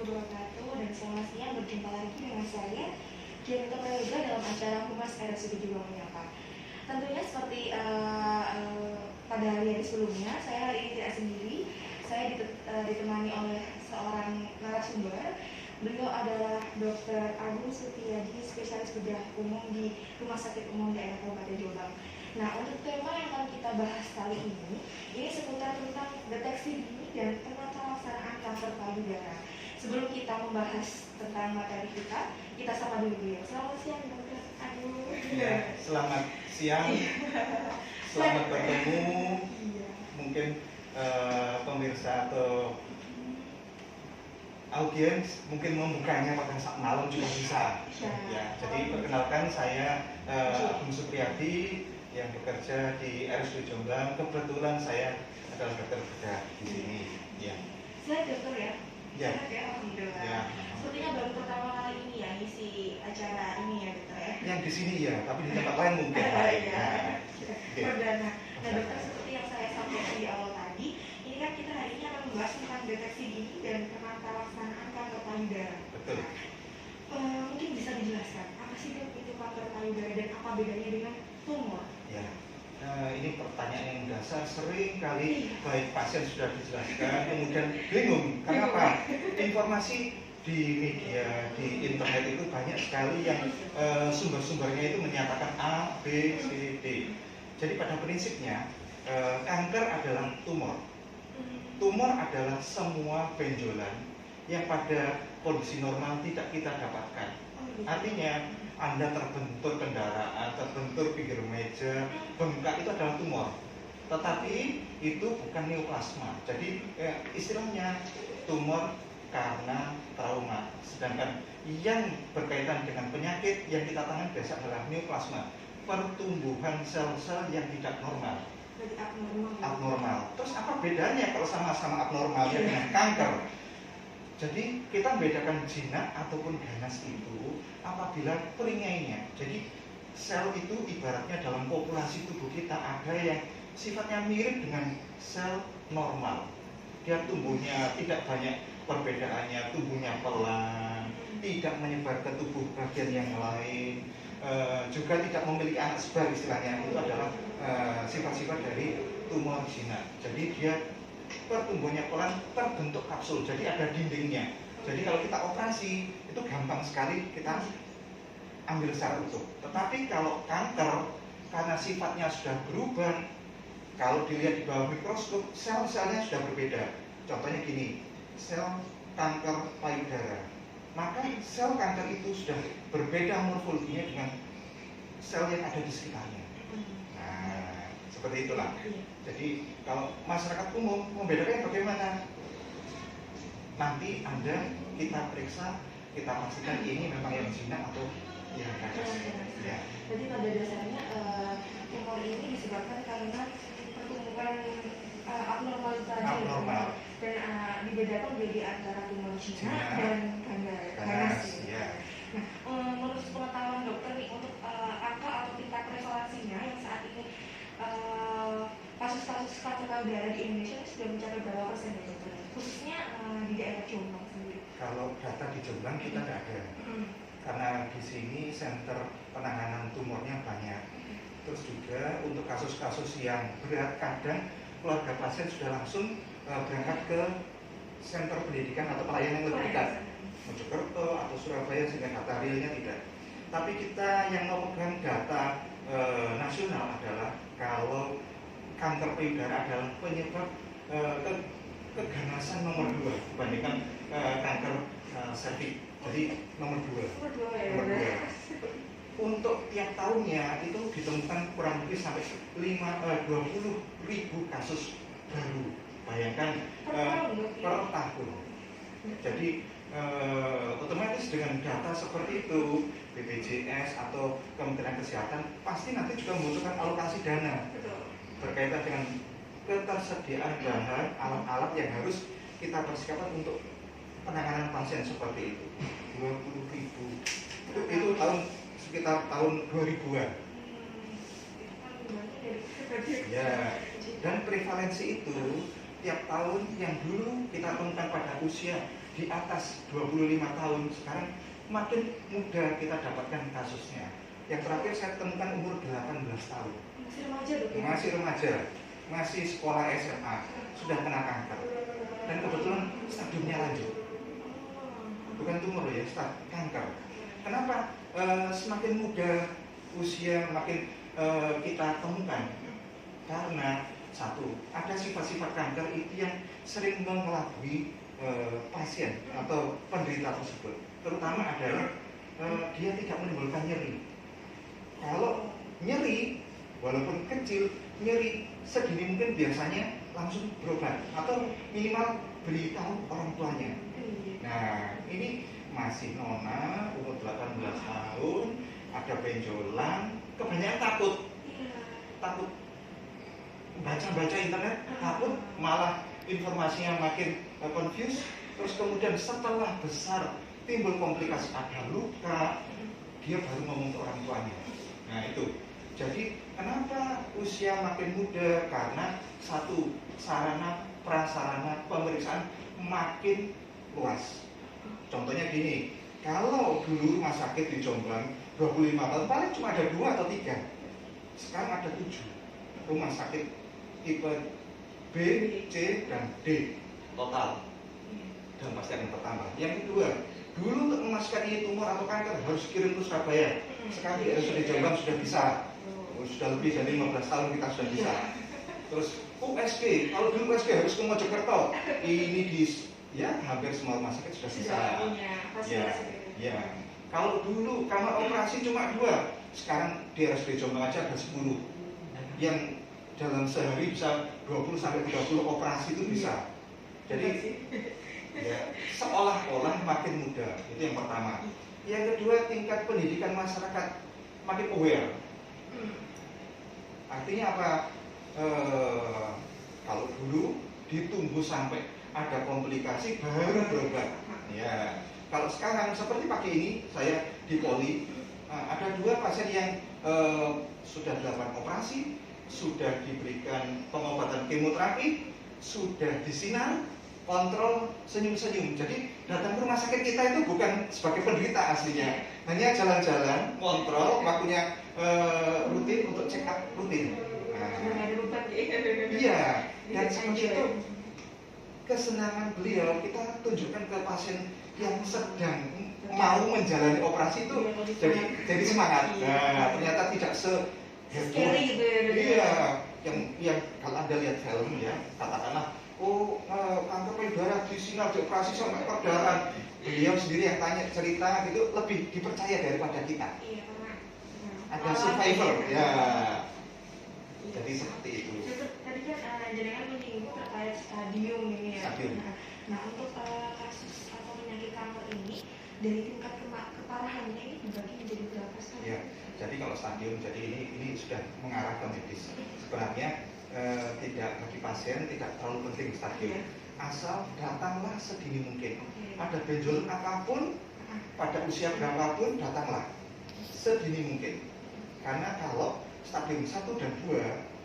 wabarakatuh, dan selamat siang. Berjumpa lagi dengan saya Kianita Prayoga dalam acara Humas RSUD Jombang Menyapa. Tentunya seperti pada hari-hari sebelumnya, saya hari ini tidak sendiri. Saya ditemani oleh seorang narasumber. Beliau adalah Dr. Agung Sutiadi, spesialis bedah umum di Rumah Sakit Umum Daerah Kabupaten Jombang. Nah, untuk tema yang akan kita bahas kali ini seputar tentang deteksi dini dan penata laksanaan kanker payudara. Sebelum kita membahas tentang materi kita sapa dulu beliau. Selamat siang, Dr. Agung. Ya, selamat siang. Selamat bertemu. Mungkin pemirsa atau audiens mungkin membukanya pada saat malam juga bisa. Ya, jadi perkenalkan saya Agung Supriyadi yang bekerja di RSUD Jombang. Kebetulan saya adalah dokter bedah di sini. Ya. Saya dokter ya. Ya. Ya, alhamdulillah. Ya. Sepertinya baru pertama kali ini ya ngisi acara ini ya, dokter ya. Yang di sini ya, tapi di tempat lain mungkin. Iya. Perdana. Nah, dokter, seperti yang saya sampaikan di awal tadi, ini kan kita hari ini akan membahas tentang deteksi dini dan penata laksanaan kanker payudara. Betul. Mungkin bisa dijelaskan apa sih dok itu kanker payudara dan apa bedanya dengan tumor? Ya, ini pertanyaan yang dasar, sering kali baik pasien sudah dijelaskan, kemudian bingung. Kenapa? Informasi di media, di internet itu banyak sekali yang sumber-sumbernya itu menyatakan A, B, C, D. Jadi pada prinsipnya kanker adalah tumor. Tumor adalah semua benjolan yang pada kondisi normal tidak kita dapatkan. Artinya Anda terbentur kendaraan, terbentur pinggir meja, bengkak, itu adalah tumor. Tetapi itu bukan neoplasma. Jadi istilahnya tumor karena trauma. Sedangkan yang berkaitan dengan penyakit yang kita tangani biasa adalah neoplasma, pertumbuhan sel-sel yang tidak normal. Abnormal. Terus apa bedanya kalau sama-sama abnormal dengan kanker? Jadi kita membedakan jinak ataupun ganas itu apabila peringainya. Jadi sel itu ibaratnya dalam populasi tubuh kita ada yang sifatnya mirip dengan sel normal. Dia tumbuhnya tidak banyak perbedaannya, tumbuhnya pelan, tidak menyebar ke tubuh bagian yang lain, juga tidak memiliki anak sebar istilahnya. Itu adalah sifat-sifat dari tumor jinak. Jadi dia pertumbuhannya pelan, terbentuk kapsul, jadi ada dindingnya. Jadi kalau kita operasi itu gampang sekali kita ambil secara utuh. Tetapi kalau kanker karena sifatnya sudah berubah, kalau dilihat di bawah mikroskop sel-selnya sudah berbeda. Contohnya gini, sel kanker payudara. Maka sel kanker itu sudah berbeda morfologinya dengan sel yang ada di sekitarnya. Nah, seperti itulah. Jadi kalau masyarakat umum membedakannya bagaimana? Nanti Anda kita periksa, kita pastikan ini memang yang jinak atau yang ganas. Ya. Jadi pada dasarnya tumor ini disebabkan karena pertumbuhan abnormalitas dan dibedakan menjadi antara tumor jinak dan ganas. Ya. Nah, menurut pengetahuan dokter nih, untuk angka atau tingkat prevalensinya yang saat ini kasus-kasus kanker payudara di Indonesia sudah mencapai berapa persen ya dokter? Khususnya di daerah Jombang sendiri. Kalau data di Jombang kita tidak ada, karena di sini center penanganan tumornya banyak. Terus juga untuk kasus-kasus yang berat, kadang keluarga pasien sudah langsung berangkat ke center pendidikan atau pelayanan yang lebih dekat, Mojokerto atau Surabaya, sehingga data realnya tidak. Tapi kita yang memegang data nasional adalah kalau kanker payudara adalah penyebab keganasan nomor 2 dibandingkan kanker serviks. Jadi nomor 2. Untuk tiap tahunnya itu ditemukan kurang lebih sampai 20.000 kasus baru. Bayangkan per tahun. Jadi otomatis dengan data seperti itu BPJS atau Kementerian Kesehatan pasti nanti juga membutuhkan alokasi dana berkaitan dengan ketersediaan bahan alat-alat yang harus kita persiapkan untuk penanganan pasien seperti itu. 20.000 itu sekitar tahun 2000-an. Ya, dan prevalensi itu tiap tahun yang dulu kita temukan pada usia di atas 25 tahun sekarang makin mudah kita dapatkan kasusnya. Yang terakhir saya temukan umur 18 tahun. Masih remaja dok ya? Masih remaja, masih sekolah SMA, sudah kena kanker. Dan kebetulan stadiumnya lanjut. Bukan tumor ya, kanker. Kenapa? Semakin muda usia makin kita temukan. Karena satu, ada sifat-sifat kanker itu yang sering mengelabui pasien atau penderita tersebut. Terutama adalah dia tidak menimbulkan nyeri. Kalau nyeri, walaupun kecil, nyeri sedini mungkin biasanya langsung berobat atau minimal beritahu orang tuanya. Nah, ini masih nona, umur 18 tahun, ada benjolan, kebanyakan takut baca-baca internet, takut malah informasinya makin confused. Terus kemudian setelah besar timbul komplikasi, ada luka, dia baru ngomong ke orang tuanya. Nah itu, jadi kenapa usia makin muda? Karena satu, sarana prasarana pemeriksaan makin luas. Contohnya gini, kalau dulu rumah sakit di Jombang 25 tahun paling cuma ada 2 atau 3, sekarang ada 7 rumah sakit tipe B, C, dan D total, dan pasti akan bertambah. Yang kedua, dulu untuk memastikan ini tumor atau kanker harus kirim ke Surabaya. Sekarang di RSUD Jombang sudah bisa, sudah lebih dari 15 tahun kita sudah bisa. Terus USG, kalau dulu USG harus ke Mojokerto, ini di ya hampir semua rumah sakit sudah bisa. Ya. Kalau dulu kamar operasi cuma 2, sekarang di RSUD Jombang aja ada 10. Yang dalam sehari bisa 20 sampai 30 operasi itu bisa. Jadi ya, seolah-olah makin mudah. Itu yang pertama. Yang kedua, tingkat pendidikan masyarakat makin aware. Artinya apa? Kalau dulu ditunggu sampai ada komplikasi baru berobat. Ya. Kalau sekarang seperti pagi ini saya di Poli, ada 2 pasien yang sudah dilakukan operasi, sudah diberikan pengobatan kemoterapi, sudah disinar, kontrol, senyum-senyum. Jadi datang ke rumah sakit kita itu bukan sebagai penderita aslinya, hanya jalan-jalan, kontrol, waktunya rutin untuk check up rutin. Iya, dan seperti itu kesenangan beliau kita tunjukkan ke pasien yang sedang mau menjalani operasi itu jadi semangat. Nah, ternyata tidak heboh. Iya, yang kalau Anda lihat film ya, katakanlah kanker payudara disinar dioperasi sampai perdarahan. Beliau sendiri yang tanya cerita gitu lebih dipercaya daripada kita. Ada survivor ya. Jadi seperti itu. Tadi kan jenengan menyinggung terkait stadium ini ya. Nah, untuk kasus atau penyakit kanker ini dari tingkat keparahannya ini dibagi menjadi berapa stadium? Ya, jadi kalau stadium, jadi ini sudah mengarah ke medis. Sebenarnya tidak bagi pasien tidak terlalu penting stadium. Asal datanglah sedini mungkin. Ada benjolan apapun, pada usia berapapun datanglah sedini mungkin. Karena kalau stadium 1 dan 2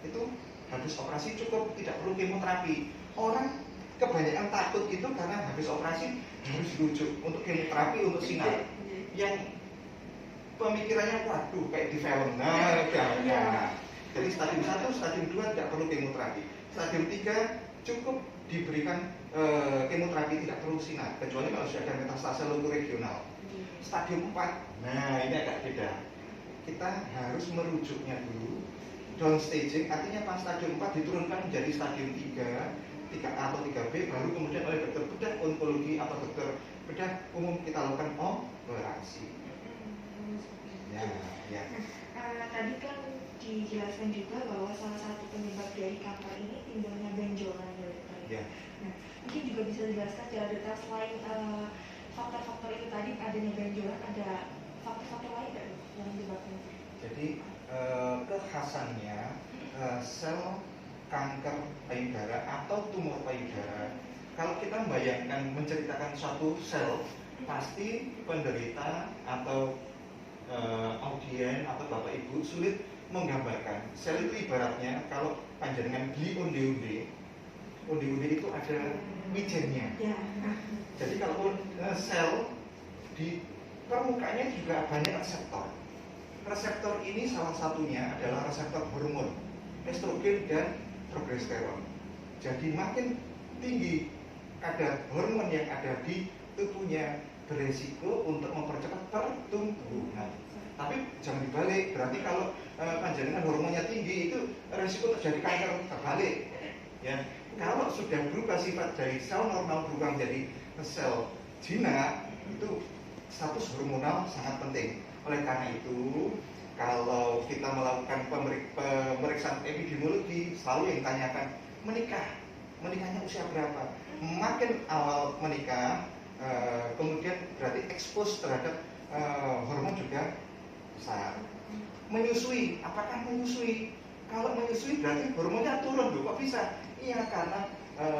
itu habis operasi cukup, tidak perlu kemoterapi. Orang kebanyakan takut itu karena habis operasi harus dirujuk untuk kemoterapi, untuk sinar. Yang pemikirannya waduh kayak di film. Nah, jadi stadium 1, stadium 2 tidak perlu kemoterapi. Stadium 3 cukup diberikan kemoterapi, tidak perlu sinar, kecuali kalau sudah ada metastase lokoregional. Stadium 4, nah ini agak beda. Kita harus merujuknya dulu. Downstaging artinya pas stadium 4 diturunkan menjadi stadium 3A atau 3B, baru kemudian oleh dokter bedah onkologi atau dokter bedah umum kita lakukan operasi. Ya. Tadi kan dijelaskan juga bahwa salah satu penyebab dari kanker ini timbulnya benjolan ya dokter. Ya. Nah, mungkin juga bisa dijelaskan secara detail selain faktor-faktor itu tadi adanya benjolan, ada faktor-faktor lain nggak yang menyebabkan? Jadi kekhasannya sel kanker payudara atau tumor payudara, kalau kita membayangkan menceritakan suatu sel, pasti penderita atau audien atau bapak ibu sulit menggambarkan. Sel itu ibaratnya kalau panjenengan beli onde-onde itu ada wijennya. Jadi kalau sel di permukaannya juga banyak reseptor. Reseptor ini salah satunya adalah reseptor hormon estrogen dan progesteron. Jadi makin tinggi kadar hormon yang ada di tubuhnya, beresiko untuk mempercepat pertumbuhan. Tapi jangan dibalik, berarti kalau panjenengan hormonnya tinggi itu resiko terjadi kanker terbalik. Ya, kalau sudah berubah sifat dari sel normal berubah menjadi sel jinak, itu status hormonal sangat penting. Oleh karena itu, kalau kita melakukan pemeriksaan epidemiologi, selalu yang ditanyakan menikahnya usia berapa? Makin awal menikah, kemudian berarti expose terhadap hormon juga besar. Menyusui, apakah menyusui? Kalau menyusui berarti hormonnya turun, kok bisa? Iya, karena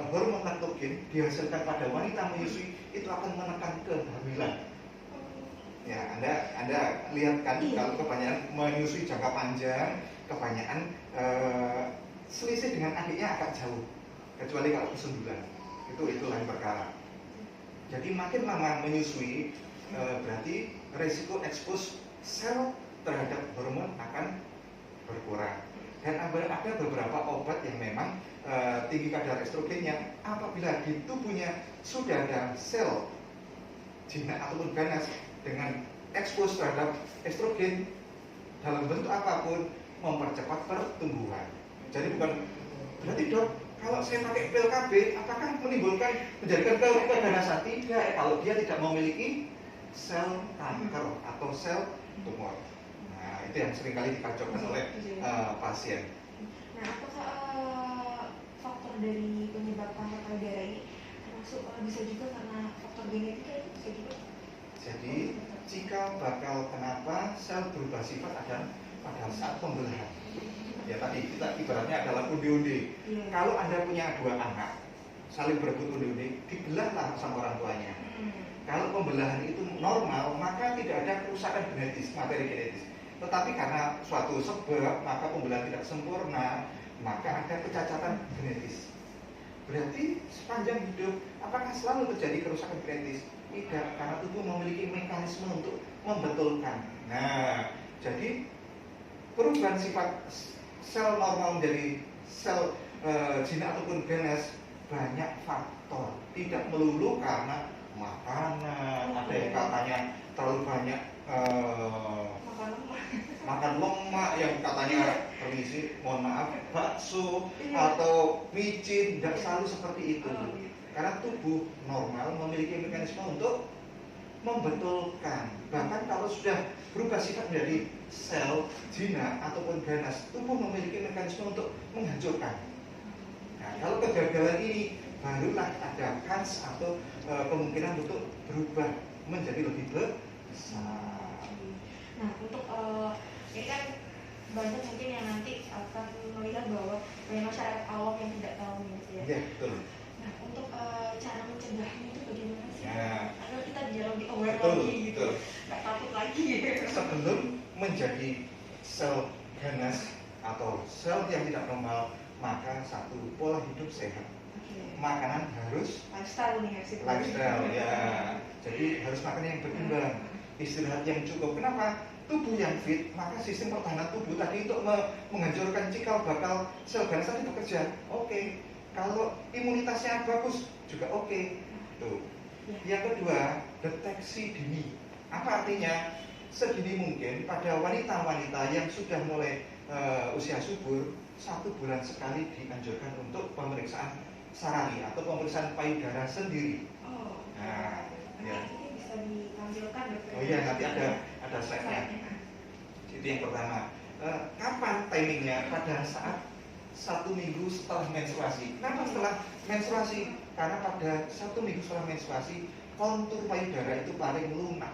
hormon laktogen dihasilkan pada wanita menyusui itu akan menekan kehamilan. Ya, Anda lihat kan, kalau kebanyakan menyusui jangka panjang, kebanyakan selisih dengan adiknya agak jauh, kecuali kalau ke 9, itu lain perkara. Jadi makin lama menyusui, berarti resiko expose sel terhadap hormon akan berkurang. Dan ada beberapa obat yang memang tinggi kadar estrogennya, apabila di tubuhnya sudah ada sel jinak ataupun ganas dengan ekspos terhadap estrogen dalam bentuk apapun, mempercepat pertumbuhan. Jadi bukan berarti dok, kalau saya pakai pil KB, apakah menjadikan keganasan? Tidak, kalau dia tidak memiliki sel kanker atau sel tumor. Nah, itu yang seringkali dikacaukan oleh pasien. Nah, apakah faktor dari penyebab kanker payudara ini termasuk bisa juga karena faktor genetika itu bisa juga? Jadi cikal bakal kenapa sel berubah sifat adalah pada saat pembelahan. Ya tadi kita ibaratnya adalah undi-undi. Kalau Anda punya 2 anak saling berebut undi-undi, dibelahlah sama orang tuanya. Kalau pembelahan itu normal, maka tidak ada kerusakan genetis, materi genetis. Tetapi karena suatu sebab, maka pembelahan tidak sempurna, maka ada kecacatan genetis. Berarti sepanjang hidup, apakah selalu terjadi kerusakan genetis? Tidak, karena tubuh memiliki mekanisme untuk membetulkan. Nah, jadi perubahan sifat sel normal menjadi sel jinak ataupun ganas banyak faktor. Tidak melulu karena makanan, ada yang katanya terlalu banyak makan lemak yang katanya permisi, mohon maaf, bakso atau micin, tidak selalu seperti itu. Karena tubuh normal memiliki mekanisme untuk membetulkan. Bahkan kalau sudah berubah sifat menjadi sel jinak ataupun ganas, tubuh memiliki mekanisme untuk menghancurkan. Nah, kalau kegagalan ini, barulah ada kans atau kemungkinan untuk berubah menjadi lebih besar. Nah, untuk ini kan banyak mungkin yang nanti akan melihat bahwa banyak masyarakat awam yang tidak tahu gitu ya. Iya, betul. Nah, untuk cara mencegahnya itu bagaimana sih? Ya. Agar kita bisa lebih aware Betul, lagi gitu, betul. nggak takut lagi gitu. Sebelum menjadi sel ganas atau sel yang tidak normal, maka satu, pola hidup sehat. Makanan harus lifestyle nih, lifestyle ya. Jadi harus makan yang berimbang, istirahat yang cukup. Kenapa? Tubuh yang fit, maka sistem pertahanan tubuh tadi untuk menghancurkan cikal bakal sel ganas tadi bekerja. Oke. Kalau imunitasnya bagus juga oke. Tuh. Yang kedua, deteksi dini. Apa artinya? Sedini mungkin pada wanita-wanita yang sudah mulai usia subur, 1 bulan sekali dianjurkan untuk pemeriksaan sarani atau pemeriksaan payudara sendiri. Nah, ya. Ini bisa ditampilkan dokter. Oh iya, nanti ada slide-nya. Itu yang pertama. Kapan timingnya? Pada saat 1 minggu setelah menstruasi. Kenapa setelah menstruasi? Karena pada 1 minggu setelah menstruasi, kontur payudara itu paling lunak.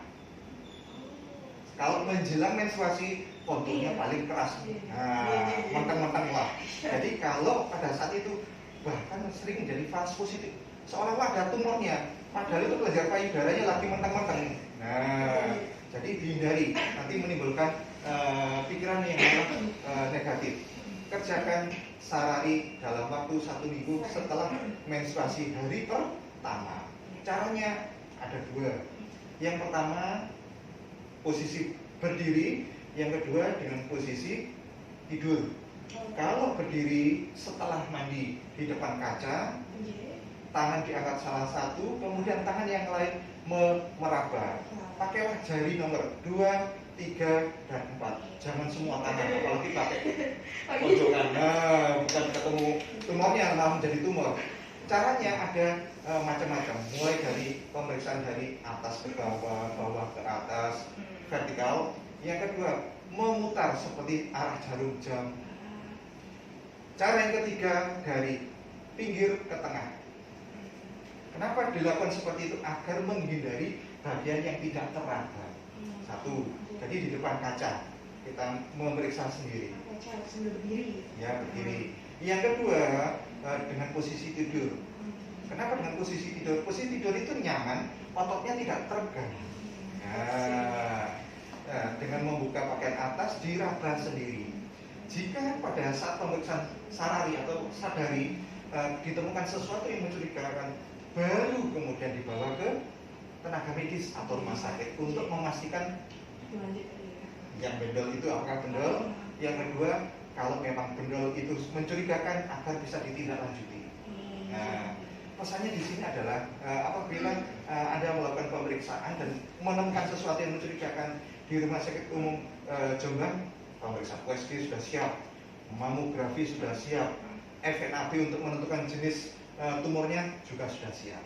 Kalau menjelang menstruasi, konturnya paling keras. Nah, mentang-mentang lah. Jadi kalau pada saat itu, bahkan sering menjadi false positif, seolah-olah ada tumornya, padahal itu kelenjar payudaranya lagi mentang-mentang. Nah, jadi dihindari, nanti menimbulkan pikiran yang negatif. Kerjakan sarari dalam waktu 1 minggu setelah menstruasi hari pertama. Caranya ada dua. Yang pertama posisi berdiri, yang kedua dengan posisi tidur. Kalau berdiri setelah mandi di depan kaca, tangan diangkat salah satu, kemudian tangan yang lain meraba. Pakailah jari nomor 2, 3, dan 4. Jangan semua tangan, apalagi pakai pojokan. Nah, bukan ketemu tumornya, malah menjadi tumor. Caranya ada macam-macam, mulai dari pemeriksaan dari atas ke bawah, bawah ke atas, vertikal. Yang kedua, memutar seperti arah jarum jam. Cara yang ketiga, dari pinggir ke tengah. Kenapa dilakukan seperti itu? Agar menghindari bagian yang tidak teraba. Satu, jadi di depan kaca kita memeriksa sendiri. Kaca sambil berdiri. Ya, berdiri. Yang kedua, dengan posisi tidur. Kenapa dengan posisi tidur? Posisi tidur itu nyaman, ototnya tidak terganggu. Dengan membuka pakaian atas diraba sendiri. Jika pada saat pemeriksaan sarari atau sadari ditemukan sesuatu yang mencurigakan, baru kemudian dibawa ke tenaga medis atau rumah sakit untuk memastikan yang bendol itu apakah bendol. Yang kedua, kalau memang bendol itu mencurigakan agar bisa ditindaklanjuti. Nah, pesannya di sini adalah apabila Anda melakukan pemeriksaan dan menemukan sesuatu yang mencurigakan di rumah sakit umum Jombang, pemeriksaan USG sudah siap, mamografi sudah siap, FNAB untuk menentukan jenis tumornya juga sudah siap.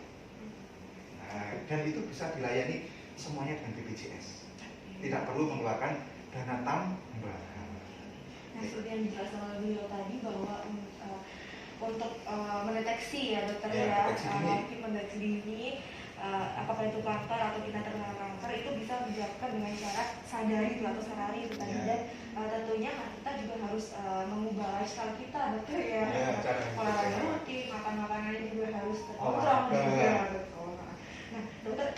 Dan itu bisa dilayani semuanya dengan BPJS. Tidak perlu mengeluarkan dana tambahan. Nah, seperti yang dijelaskan oleh beliau tadi bahwa untuk mendeteksi ya dokter ya, mendeteksi dini apakah itu kanker atau kita terkena kanker, itu bisa dilakukan dengan cara sadari atau sarari itu tadi. Dan tentunya kita juga harus mengubah lifestyle kita dokter ya, olahraga rutin, makan makanan juga harus terkontrol juga. Nah dokter,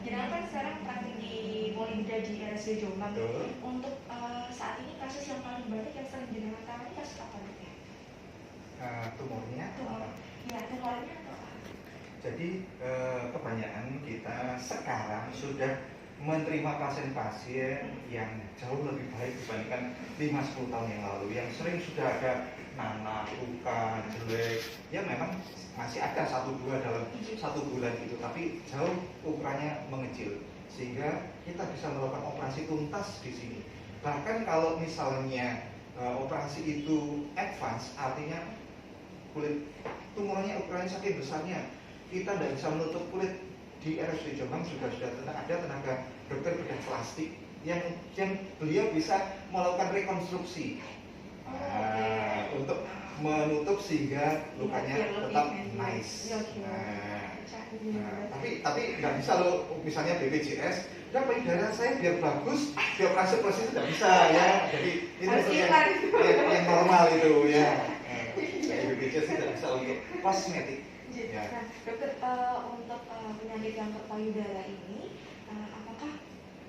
jenengan kan sekarang praktik di Polibida di RSUD Jombang. Untuk saat ini kasus yang paling banyak yang sering jenengan tangani kasus apa dokter? Tumornya? Ya, tumornya atau apa? Jadi kebanyakan kita sekarang sudah menerima pasien-pasien yang jauh lebih baik dibandingkan 5-10 tahun yang lalu, yang sering sudah ada nanah, luka, jelek. Ya memang masih ada 1-2 dalam 1 bulan itu, tapi jauh ukurannya mengecil, sehingga kita bisa melakukan operasi tuntas di sini. Bahkan kalau misalnya operasi itu advance, artinya kulit tumornya ukurannya saking besarnya kita tidak bisa menutup kulit, di RSUD Jombang sudah ada tenaga dokter bedah plastik yang beliau bisa melakukan rekonstruksi untuk menutup sehingga lukanya tetap nice. Tapi nggak bisa loh, misalnya BPJS udah payudara saya biar bagus, biar operasi tidak bisa ya. Jadi itu yang normal itu ya. BPJS tidak bisa untuk kosmetik. Ya. Nah, dokter, untuk penyakit kanker payudara ini, apakah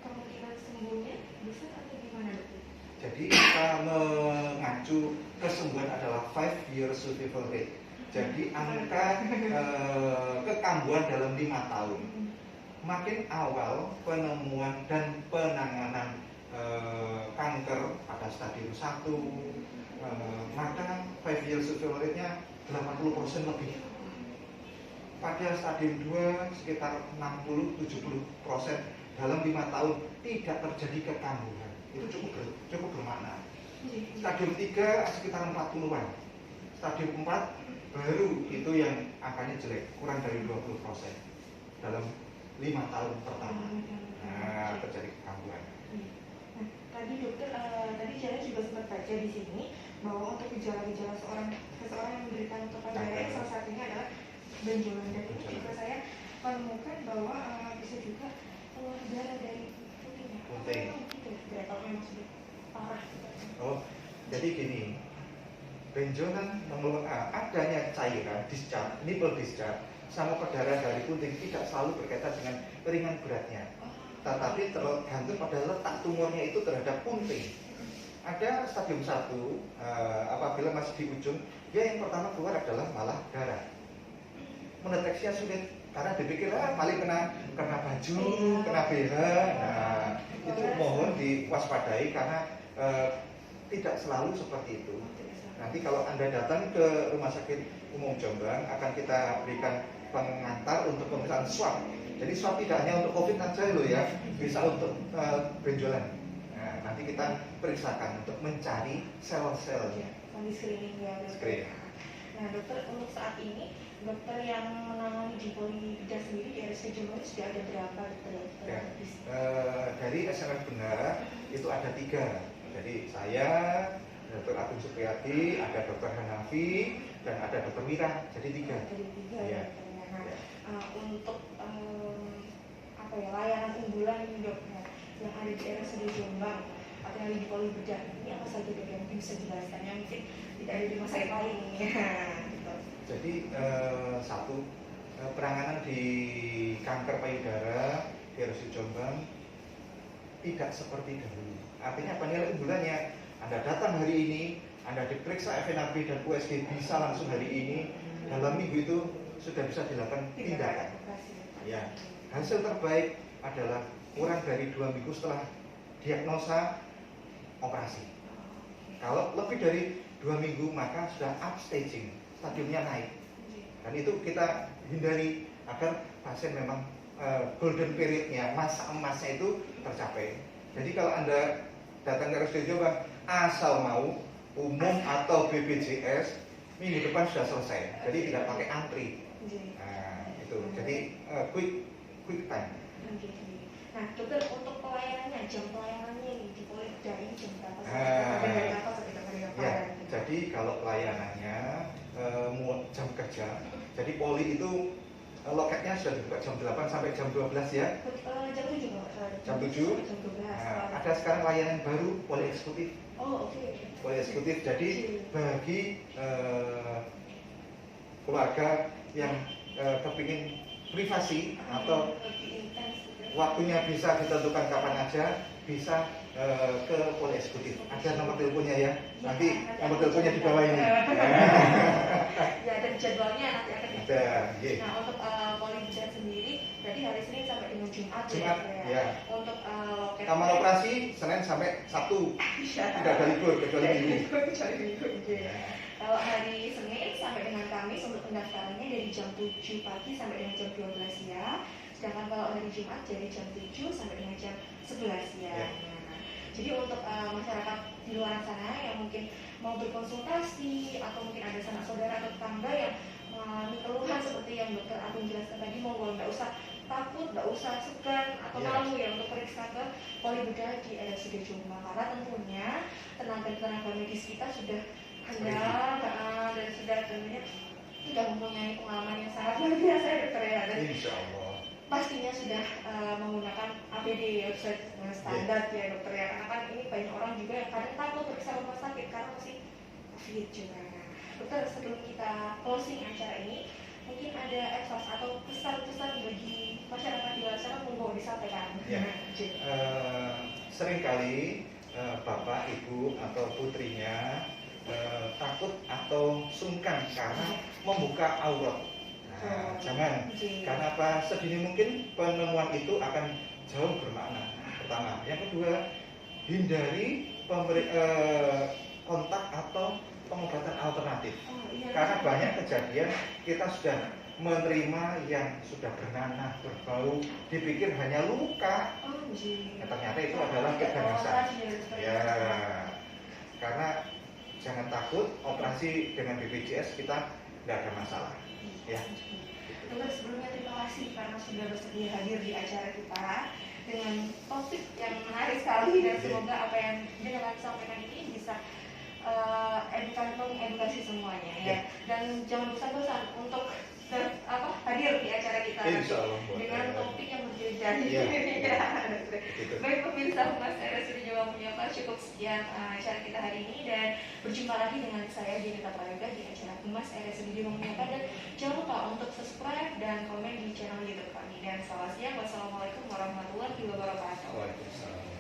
kemungkinan sembuhnya bisa atau gimana dokter? Jadi kita mengacu kesembuhan adalah 5-year survival rate. Jadi angka kekambuhan dalam 5 tahun. Makin awal penemuan dan penanganan kanker pada stadium 1, maka 5-year survival rate-nya 80% lebih. Pada stadium 2 sekitar 60-70% dalam 5 tahun tidak terjadi kekambuhan. Itu cukup bermakna. Stadium 3 sekitar 40-an. Stadium 4 baru itu yang angkanya jelek, kurang dari 20% dalam 5 tahun pertama. Nah, terjadi kekambuhan. Nah, tadi dokter, tadi saya juga sempat baca di sini bahwa untuk gejala-gejala seseorang yang menderita kanker payudara, salah satunya adalah benjolan, dan ini juga saya menemukan bahwa bisa juga keluar darah dari puting. Memang sudah parah. Oh, jadi gini, benjolan adanya cairan discharge, nipple discharge sama perdarahan dari puting tidak selalu berkaitan dengan ringan beratnya, tetapi tergantung pada letak tumornya itu terhadap puting. Ada stadium 1, apabila masih di ujung, dia yang pertama keluar adalah malah darah. Mendeteksinya sulit, karena dipikir paling kena baju, kena BH. Nah, itu mohon diwaspadai karena tidak selalu seperti itu. Nanti kalau Anda datang ke Rumah Sakit Umum Jombang akan kita berikan pengantar untuk pemeriksaan swab. Jadi swab tidak hanya untuk COVID saja loh ya, bisa untuk benjolan. Nah, nanti kita periksakan untuk mencari sel-selnya. Di screening ya, Screening. Nah dokter, untuk saat ini dokter yang menangani di Polida sendiri di RSUD Jombang sudah ada berapa dokter? Ya, dari SMF Benar itu ada 3. Jadi saya, Dr. Agung Supriyadi, ada Dr. Hanafi, dan ada Dr. Wira. Jadi 3. Jadi 3 ya. Nah, untuk apa ya, layanan unggulan ini dok, yang ada di RSUD Jombang atau yang ada di Polida ini apa saja dok yang mungkin bisa dijelaskan yang mungkin tidak ada di masa yang lain ini? Jadi satu, penanganan di kanker payudara di RSUD Jombang tidak seperti dahulu. Artinya apa, nilai unggulannya? Anda datang hari ini, Anda diperiksa FNAB dan USG bisa langsung hari ini, dalam minggu itu sudah bisa dilakukan tindakan. Ya, hasil terbaik adalah kurang dari 2 minggu setelah diagnosa operasi. Kalau lebih dari 2 minggu maka sudah upstaging, stadiumnya naik. Dan itu kita hindari agar pasien memang golden periodnya, masa emasnya itu tercapai. Jadi kalau Anda datang ke RSUD Jombang asal mau umum atau BPJS, minggu depan sudah selesai. Jadi tidak pakai antri. Nah, itu. Jadi quick time. Nah, dokter, untuk pelayanannya, jam pelayanannya ini di Polda ini jam berapa Ya, jadi kalau pelayanannya jam kerja, jadi poli itu loketnya sudah dibuka jam 8 sampai jam 12 ya. Jam 7 Pak. Jam 7. Jam 12. Nah, ada sekarang layanan baru poli eksekutif. Oh, oke. Poli eksekutif, jadi bagi keluarga yang kepingin privasi atau waktunya bisa ditentukan kapan aja, bisa ke poli eksekutif. Ada nomor teleponnya ya. Nanti nomor teleponnya di bawah ini. Ya, dan jadwalnya nanti akan ada. Nah, untuk Polda sendiri berarti hari Senin sampai dengan Jumat ya. Untuk loket kamar operasi Senin sampai Sabtu. Tidak ada libur kecuali minggu. Kalau hari Senin sampai dengan Kamis untuk pendaftarannya dari jam 7 pagi sampai dengan jam 12 siang. Sedangkan kalau hari Jumat dari jam 7 sampai dengan jam 11 siang. Jadi untuk masyarakat di luar sana yang mungkin mau berkonsultasi atau mungkin ada sanak saudara atau tetangga yang mengalami keluhan seperti yang dokter Agung jelaskan tadi, monggo nggak usah takut, nggak usah segan atau malu ya untuk periksa ke Polibeda di RSUD Jombang, karena tentunya tenaga medis kita sudah handal dan sudah tentunya sudah mempunyai pengalaman yang sangat luar biasa ya dokter ya. Dan Insya Allah. Pastinya sudah menggunakan APD ya, sesuai standar ya dokter ya, karena kan ini banyak orang juga yang kadang takut periksa rumah sakit karena masih COVID juga. Dokter, sebelum kita closing acara ini, mungkin ada advice atau pesan-pesan bagi masyarakat di luar sana, monggo disampaikan. Ya. Seringkali bapak, ibu atau putrinya takut atau sungkan karena membuka aurat. Nah, jangan. Karena apa? Sedini mungkin penemuan itu akan jauh bermakna. Pertama, yang kedua, hindari kontak atau pengobatan alternatif. Karena banyak kejadian kita sudah menerima yang sudah bernanah, berbau, dipikir hanya luka. Ternyata itu adalah keganasan. Ya, karena jangan takut, operasi dengan BPJS kita tidak ada masalah. Ya. Dokter, sebelumnya terima kasih karena sudah bersedia hadir di acara kita dengan topik yang menarik sekali, dan semoga apa yang dengan sampaikan ini bisa mengedukasi semuanya ya. Dan jangan bosan-bosan untuk hadir di acara kita dengan topik yang berbeda. Baik pemirsa Humas RSUD Jombang Menyapa, cukup sekian acara kita hari ini, dan berjumpa lagi dengan saya Dinita Prayoga di acara Humas RSUD Jombang Menyapa. Dan jangan lupa untuk subscribe dan komen di channel YouTube kami. Dan selamat siang, wassalamualaikum warahmatullahi wabarakatuh. Waalaikumsalam.